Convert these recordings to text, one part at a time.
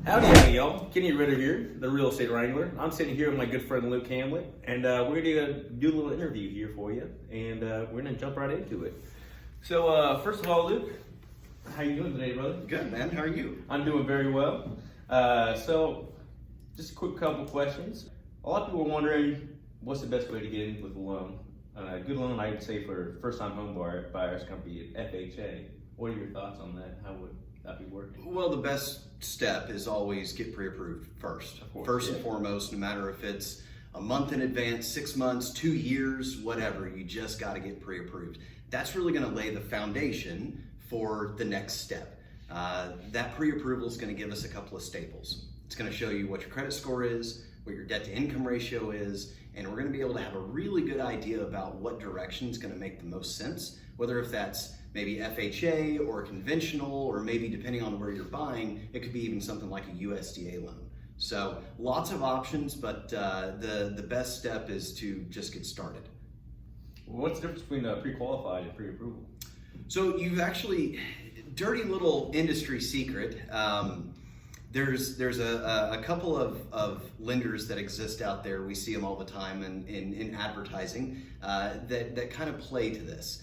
Howdy, y'all. Kenny Ritter here, the Real Estate Wrangler. I'm sitting here with my good friend Luke Hamlet, and we're going to do a little interview here for you, and we're going to jump right into it. So, first of all, Luke, how you doing today, brother? Good, man. How are you? I'm doing very well. So, just a quick couple questions. A lot of people are wondering, what's the best way to get in with a loan? A good loan, I would say, for first-time home buyers company, FHA. What are your thoughts on that? How would that be working? Well, the best step is always get pre-approved first. Of course, First and foremost, no matter if it's a month in advance, 6 months, 2 years, whatever, you just got to get pre-approved. That's really going to lay the foundation for the next step. That pre-approval is going to give us a couple of staples. It's going to show you what your credit score is, what your debt to income ratio is, and we're going to be able to have a really good idea about what direction is going to make the most sense, whether if that's maybe FHA or conventional, or maybe depending on where you're buying, it could be even something like a USDA loan. So lots of options, but the best step is to just get started. What's the difference between pre-qualified and pre-approval? So you've actually, dirty little industry secret, there's a couple of lenders that exist out there. We see them all the time in advertising that kind of play to this.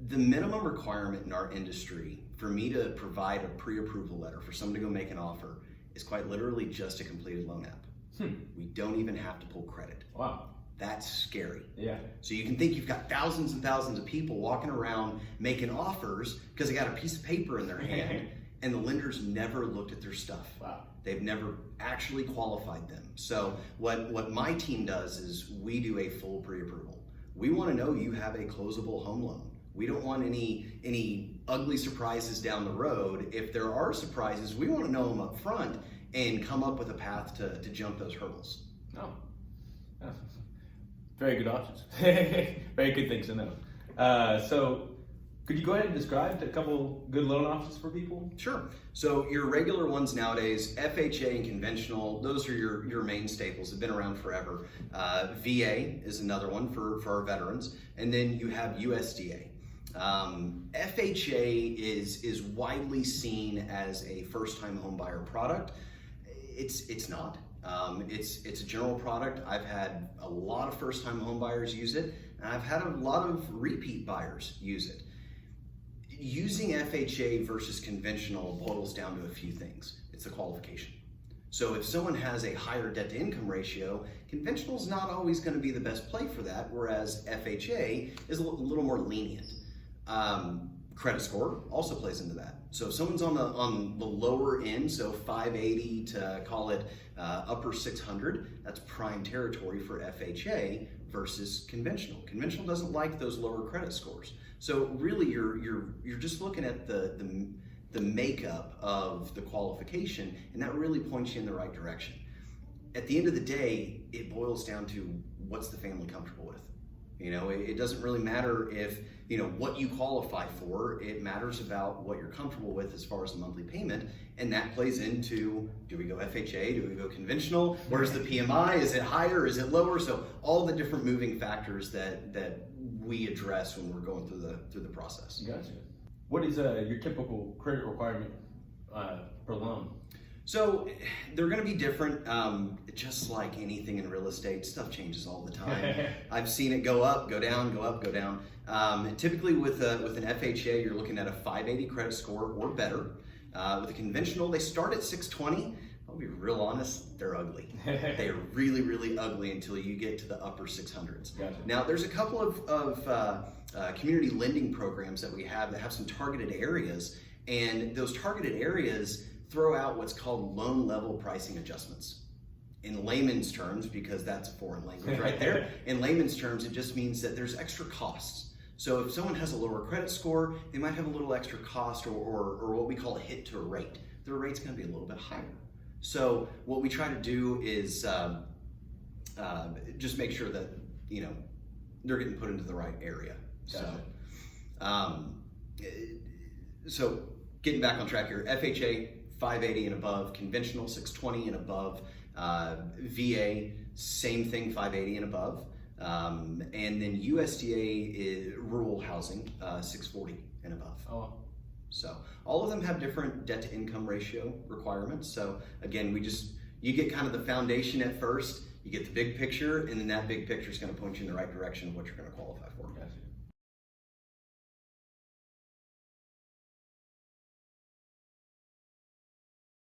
The minimum requirement in our industry for me to provide a pre-approval letter for someone to go make an offer is quite literally just a completed loan app. We don't even have to pull credit. Wow. That's scary. Yeah. So you can think you've got thousands and thousands of people walking around making offers because they got a piece of paper in their hand and the lenders never looked at their stuff. Wow. They've never actually qualified them. So what my team does is we do a full pre-approval. We want to know you have a closable home loan. We don't want any ugly surprises down the road. If there are surprises, we want to know them up front and come up with a path to jump those hurdles. Oh. Very good options. Very good things to know. So could you go ahead and describe a couple good loan options for people? Sure. So your regular ones nowadays, FHA and conventional, those are your main staples. They've been around forever. VA is another one for our veterans. And then you have USDA. FHA is widely seen as a first-time home buyer product. It's not. It's a general product. I've had a lot of first-time home buyers use it, and I've had a lot of repeat buyers use it. Using FHA versus conventional boils down to a few things. It's the qualification. So if someone has a higher debt to income ratio, conventional is not always going to be the best play for that, whereas FHA is a little more lenient. Credit score also plays into that. So if someone's on the lower end, so 580 to call it upper 600, that's prime territory for FHA versus conventional. Conventional doesn't like those lower credit scores. So really, you're just looking at the makeup of the qualification, and that really points you in the right direction. At the end of the day, it boils down to what's the family comfortable with. You know, it doesn't really matter if, you know, what you qualify for. It matters about what you're comfortable with as far as the monthly payment, and that plays into, do we go FHA, do we go conventional, where's the PMI, is it higher, is it lower? So all the different moving factors that we address when we're going through the process. Gotcha. What is your typical credit requirement per loan? So they're going to be different, just like anything in real estate. Stuff changes all the time. I've seen it go up, go down, go up, go down. Typically with an FHA, you're looking at a 580 credit score or better. With a conventional, they start at 620. I'll be real honest, they're ugly. They're really, really ugly until you get to the upper 600s. Gotcha. Now, there's a couple of community lending programs that we have that have some targeted areas, and those targeted areas throw out what's called loan level pricing adjustments. In layman's terms, because that's a foreign language right there, in layman's terms, it just means that there's extra costs. So if someone has a lower credit score, they might have a little extra cost or what we call a hit to a rate. Their rate's gonna be a little bit higher. So what we try to do is just make sure that, you know, they're getting put into the right area. Gotcha. So getting back on track here, FHA, 580 and above, conventional 620 and above, VA, same thing, 580 and above, and then USDA is rural housing, 640 and above. Oh, So all of them have different debt to income ratio requirements. So again, you get kind of the foundation at first, you get the big picture, and then that big picture is going to point you in the right direction of what you're going to qualify for. Gotcha.